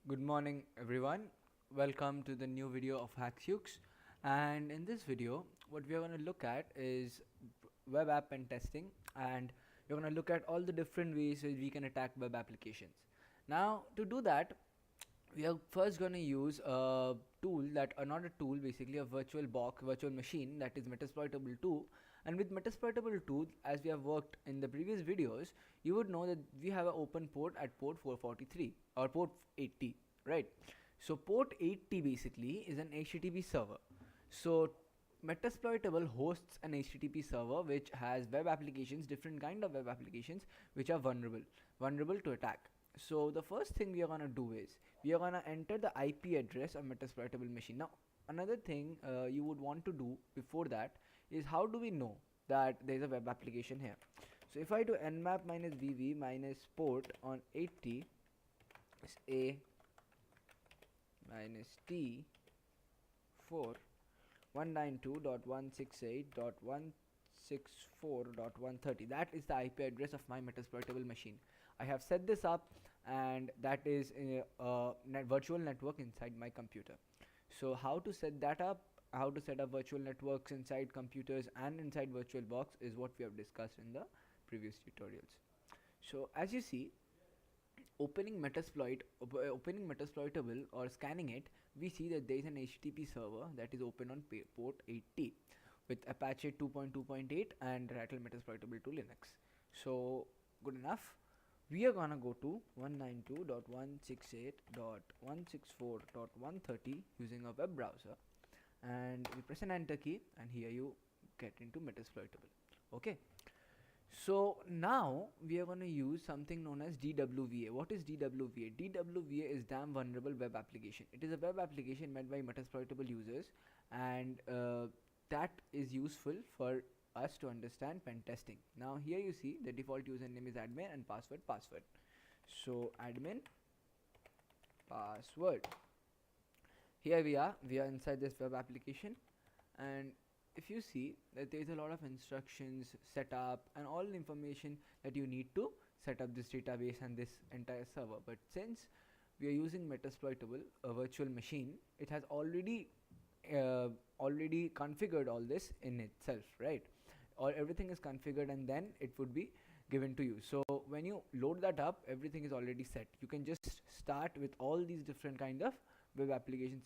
Good morning everyone. Welcome to the new video of HackSukes. And in this video, what we are going to look at is web app pen testing, and we're going to look at all the different ways we can attack web applications. Now, to do that, we are first going to use a tool that not a tool, basically a virtual machine, that is Metasploitable 2. And with Metasploitable 2, as we have worked in the previous videos, you would know that we have an open port at port 443 or port 80, right? So port 80 basically is an HTTP server. So Metasploitable hosts an HTTP server which has web applications, different kind of web applications, which are vulnerable to attack. So the first thing we are gonna do is we are gonna enter the IP address of Metasploitable machine. Now, another thing you would want to do before that is, how do we know that there is a web application here? So if I do nmap minus vv minus port on 80 is a minus t 4 192.168.164.130, that is the IP address of my Metasploitable machine. I have set this up, and that is a virtual network inside my computer. So how to set that up, how to set up virtual networks inside computers and inside VirtualBox is what we have discussed in the previous tutorials. So as you see, opening Metasploitable or scanning it, we see that there is an HTTP server that is open on port 80 with Apache 2.2.8 and Rattle Metasploitable to Linux. So good enough. We are gonna go to 192.168.164.130 using a web browser, and we press an enter key, and here you get into Metasploitable. Okay. So now we are going to use something known as DWVA. What is DWVA? DWVA is damn vulnerable web application. It is a web application made by Metasploitable users, and that is useful for us to understand pen testing. Now here you see the default username is admin and password. So admin password. Here we are inside this web application, and if you see that there is a lot of instructions, setup, and all the information that you need to set up this database and this entire server. But since we are using Metasploitable, a virtual machine, it has already configured all this in itself, right? Or everything is configured, and then it would be given to you. So when you load that up, everything is already set. You can just start with all these different kind of web application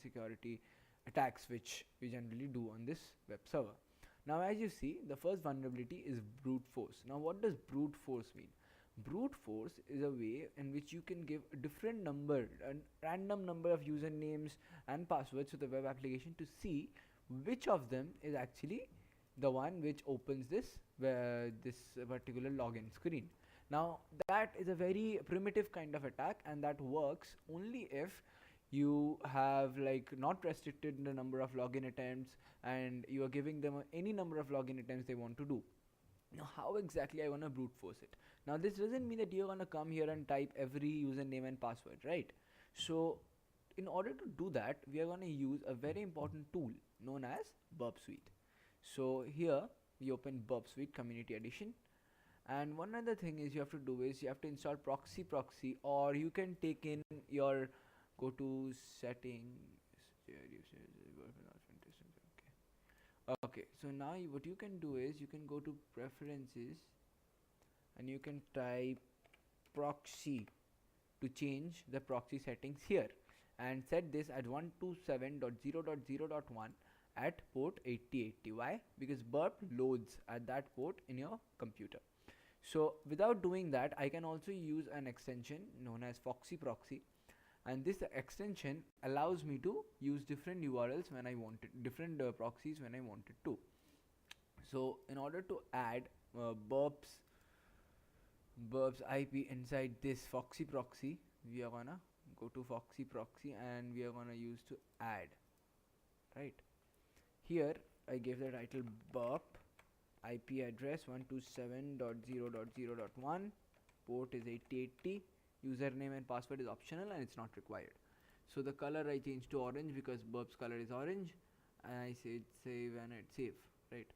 security attacks which we generally do on this web server. Now as you see, the first vulnerability is brute force. Now what does brute force mean? Brute force is a way in which you can give a different number, a random number of usernames and passwords to the web application to see which of them is actually the one which opens this particular login screen. Now that is a very primitive kind of attack, and that works only if you have not restricted the number of login attempts, and you are giving them any number of login attempts they want to do. Now how exactly I want to brute force it? Now this doesn't mean that you're going to come here and type every username and password, right? So in order to do that, we are going to use a very important tool known as Burp Suite. So here we open Burp Suite Community Edition, and one other thing is you have to do is you have to install proxy, or you can take in your go to settings. Okay, so now what you can do is you can go to preferences, and you can type proxy to change the proxy settings here, and set this at 127.0.0.1 at port 8080. Why? Because Burp loads at that port in your computer. So without doing that, I can also use an extension known as Foxy Proxy, and this extension allows me to use different URLs when I wanted, different proxies when I wanted to. So in order to add Burp's IP inside this Foxy Proxy, we are gonna go to Foxy Proxy, and we are gonna use to add, right? Here I gave the title Burp, IP address 127.0.0.1, port is 8080, username and password is optional and it's not required. So the color I changed to orange because Burp's color is orange, and I said save, and it's save, right?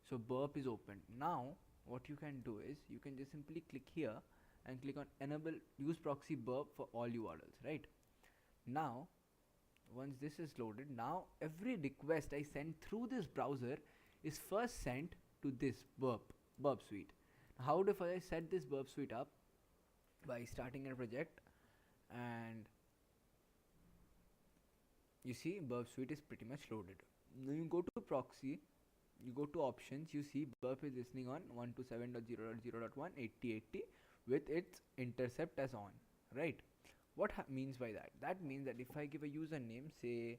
So Burp is open. Now what you can do is you can just simply click here and click on enable use proxy burp for all URLs, right? Now once this is loaded, now every request I send through this browser is first sent to this burp suite. How do I set this burp suite up? By starting a project, and you see burp suite is pretty much loaded. Now you go to proxy, you go to options, you see burp is listening on 127.0.0.1 8080 with its intercept as on, right? What means by that? That means that if I give a username, say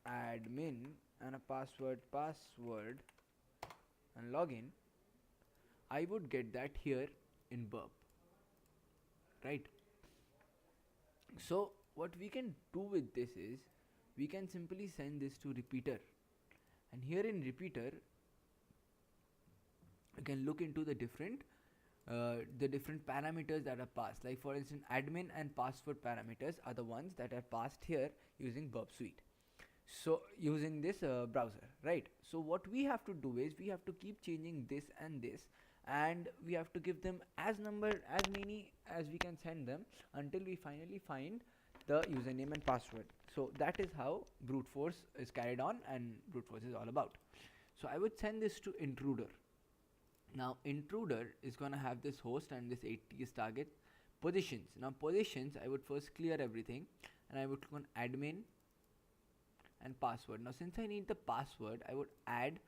admin, and a password and login, I would get that here in burp, right? So what we can do with this is we can simply send this to repeater, and here in repeater you can look into the different parameters that are passed. Like for instance, admin and password parameters are the ones that are passed here using Burp Suite. So using this browser, right? So what we have to do is we have to keep changing this and this, and we have to give them as many as we can send them until we finally find the username and password. So that is how brute force is carried on, and brute force is all about. So I would send this to intruder. Now intruder is gonna have this host and this 80 is target. Positions. Now positions, I would first clear everything, and I would click on admin and password. Now since I need the password, I would add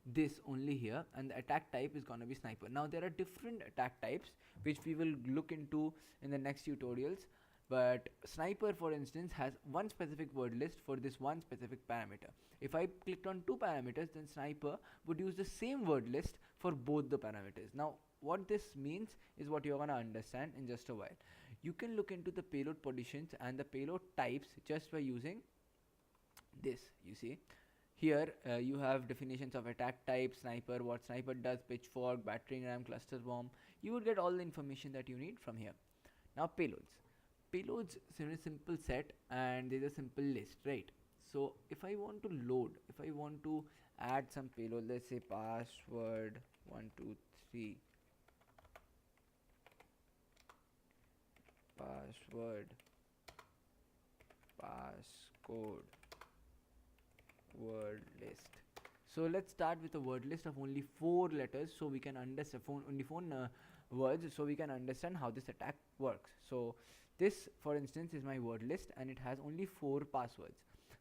this only here, and the attack type is gonna be sniper. Now there are different attack types which we will look into in the next tutorials, but sniper for instance has one specific word list for this one specific parameter. If I clicked on two parameters, then sniper would use the same word list for both the parameters. Now what this means is what you're gonna understand in just a while. You can look into the payload positions and the payload types just by using this. You see here you have definitions of attack type, sniper, what sniper does, pitchfork, battering ram, cluster bomb. You would get all the information that you need from here. Now payloads is a simple set and there's a simple list, right? So if I want to load, if I want to add some payload, let's say password 123, password, passcode, word list. So let's start with a word list of only 4 letters, so we can understand only 4 words, so we can understand how this attack works. So this for instance is my word list and it has only 4 passwords.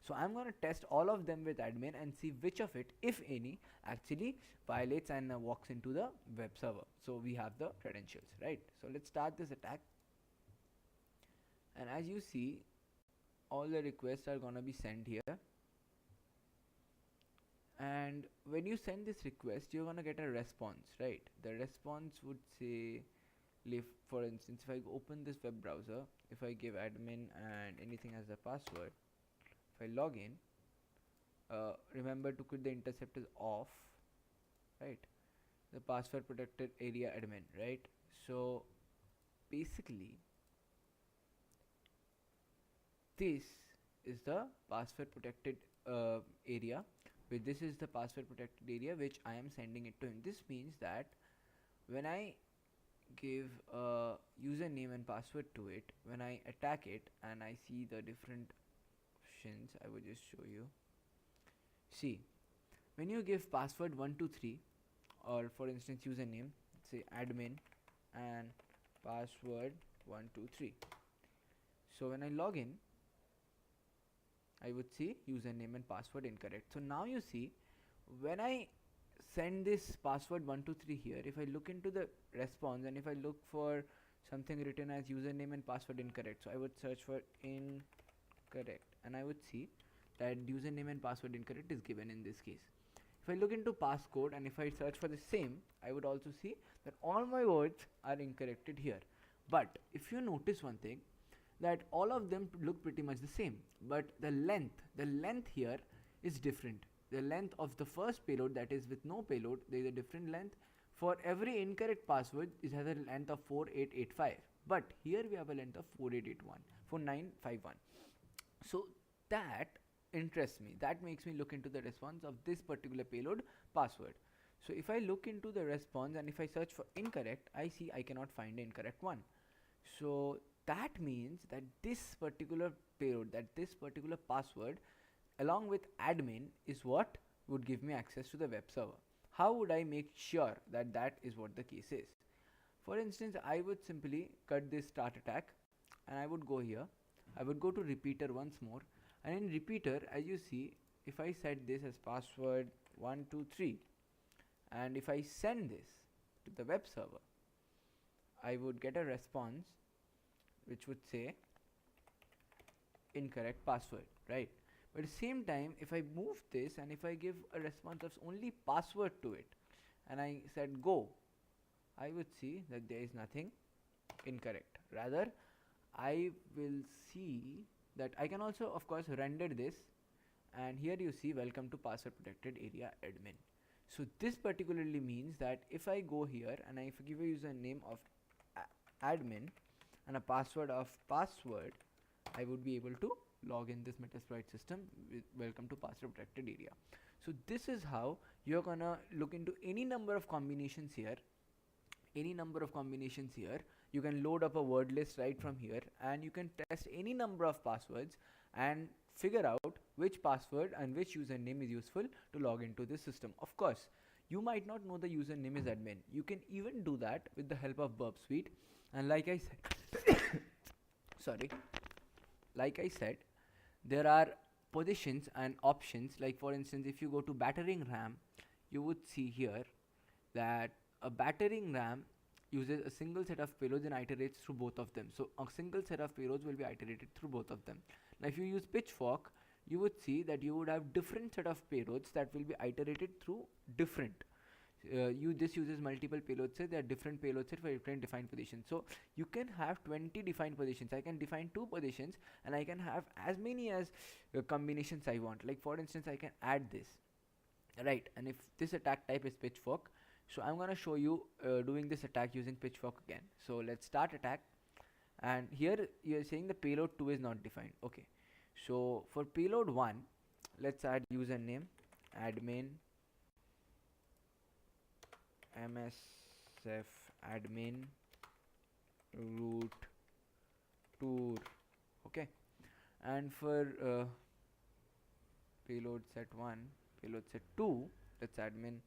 So I'm going to test all of them with admin and see which of it, if any, actually violates and walks into the web server. So we have the credentials, right? So let's start this attack, and as you see, all the requests are going to be sent here. And when you send this request, you're gonna get a response, right? The response would say, for instance, if I open this web browser, if I give admin and anything as a password, if I log in, remember to quit the intercept is off, right? The password protected area admin, right? So basically this is the password protected area. This is the password protected area which I am sending it to him. This means that when I give a username and password to it, when I attack it and I see the different options, I will just show you. See, when you give password 123 or for instance username, say admin and password 123. So when I log in, I would see username and password incorrect. So now you see, when I send this password 123 here, if I look into the response and if I look for something written as username and password incorrect, so I would search for incorrect and I would see that username and password incorrect is given in this case. If I look into passcode and if I search for the same, I would also see that all my words are incorrected here. But if you notice one thing, that all of them look pretty much the same, but the length here is different. The length of the first payload, that is with no payload, there is a different length. For every incorrect password, it has a length of 4885, but here we have a length of 4881, 4951. So that interests me, that makes me look into the response of this particular payload password. So if I look into the response and if I search for incorrect, I see I cannot find the incorrect one. So that means that this particular payload, that this particular password along with admin is what would give me access to the web server. How would I make sure that that is what the case is? For instance, I would simply cut this start attack and I would go here. I would go to repeater once more, and in repeater, as you see, if I set this as password 123 and if I send this to the web server, I would get a response which would say incorrect password, right? But at the same time, if I move this and if I give a response of only password to it and I said go, I would see that there is nothing incorrect. Rather, I will see that I can also of course render this, and here you see welcome to password protected area admin. So this particularly means that if I go here and if I give a username of admin and a password of password, I would be able to log in this Metasploit system with welcome to password protected area. So this is how you're gonna look into any number of combinations here. You can load up a word list right from here and you can test any number of passwords and figure out which password and which username is useful to log into this system. Of course, you might not know the username is admin. You can even do that with the help of Burp Suite, and like I said, there are positions and options. Like for instance, if you go to battering RAM, you would see here that a battering RAM uses a single set of payloads and iterates through both of them. So a single set of payloads will be iterated through both of them. Now if you use Pitchfork, you would see that you would have different set of payloads that will be iterated through different. This uses multiple payload sets. There are different payload sets for different defined positions. So you can have 20 defined positions. I can define 2 positions and I can have as many as combinations I want. Like for instance, I can add this, right? And if this attack type is Pitchfork, so I'm gonna show you doing this attack using Pitchfork again. So let's start attack, and here you are saying the payload 2 is not defined. Okay, so for payload 1, let's add username admin msf admin root tour. Okay, and for payload set 1, payload set 2, let's admin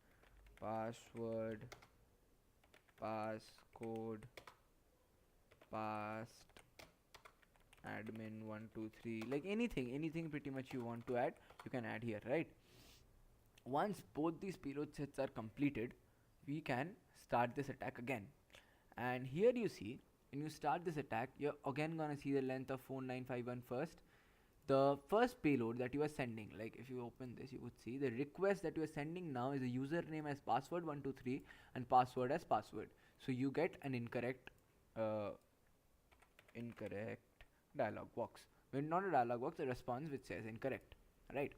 password passcode past admin 123, like anything pretty much you want to add, you can add here, right? Once both these payload sets are completed, we can start this attack again. And here you see, when you start this attack, you're again gonna see the length of 4951 first. The first payload that you are sending, like if you open this, you would see the request that you are sending now is a username as password 123 and password as password. So you get an incorrect dialog box. When not a dialog box, a response which says incorrect, right?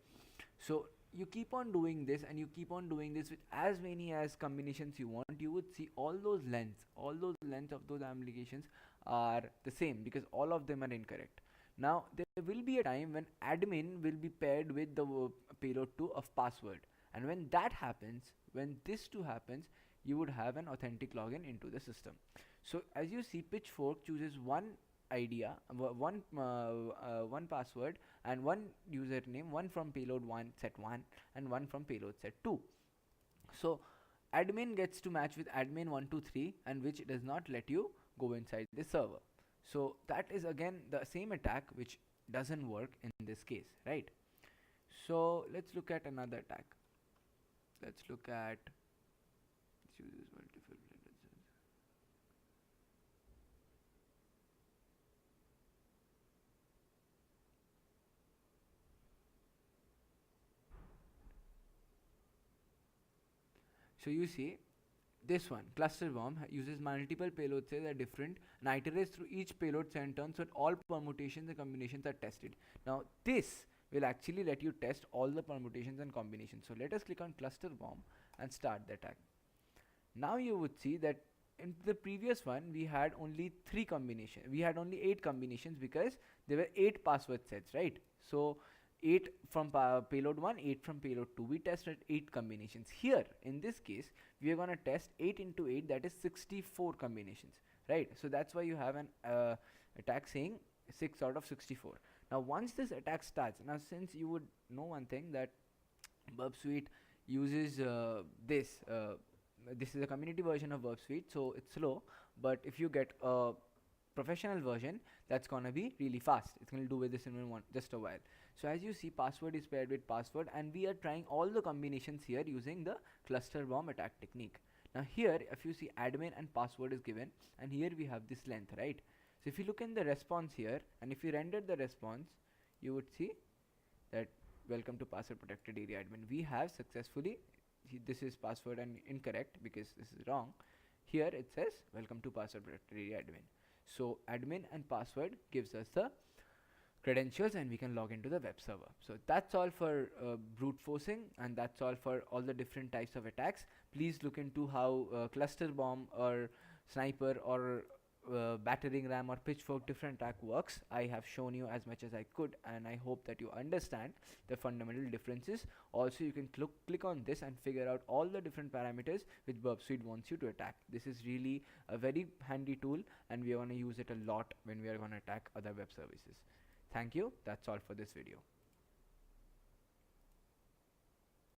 So you keep on doing this and you keep on doing this with as many as combinations you want. You would see all those lengths of those applications are the same because all of them are incorrect. Now there will be a time when admin will be paired with the payload 2 of password, and when that happens, when this 2 happens, you would have an authentic login into the system. So as you see, Pitchfork chooses one one password and one username, one from payload 1 set 1 and one from payload set 2. So admin gets to match with admin 123, and which does not let you go inside the server. So that is again the same attack which doesn't work in this case, right? So let's look at another attack. Let's look at uses multiple. So you see, this one, cluster bomb, uses multiple payloads that are different and iterates through each payload sent on so that all permutations and combinations are tested. Now this will actually let you test all the permutations and combinations. So let us click on cluster bomb and start the attack. Now you would see that in the previous one we had only 8 combinations because there were 8 password sets, right? So 8 from payload 1, 8 from payload 2. We tested 8 combinations. Here in this case we are going to test 8 into 8, that is 64 combinations, right? So that's why you have an attack saying 6 out of 64. Now once this attack starts, now since you would know one thing, that Burp Suite uses this is a community version of Burp Suite, so it's slow, but if you get a professional version, that's gonna be really fast. It's gonna do with this in just a while. So as you see, password is paired with password, and we are trying all the combinations here using the cluster bomb attack technique. Now here, if you see, admin and password is given, and here we have this length, right? So if you look in the response here, and if you render the response, you would see that welcome to password protected area admin. We have successfully, this is password and incorrect because this is wrong. Here it says welcome to password protected area admin. So admin and password gives us the credentials, and we can log into the web server. So that's all for brute forcing, and that's all for all the different types of attacks. Please look into how cluster bomb or sniper or battering ram or pitchfork different attack works. I have shown you as much as I could, and I hope that you understand the fundamental differences. Also, you can click on this and figure out all the different parameters which Burp Suite wants you to attack. This is really a very handy tool, and we are going to use it a lot when we are going to attack other web services. Thank you. That's all for this video.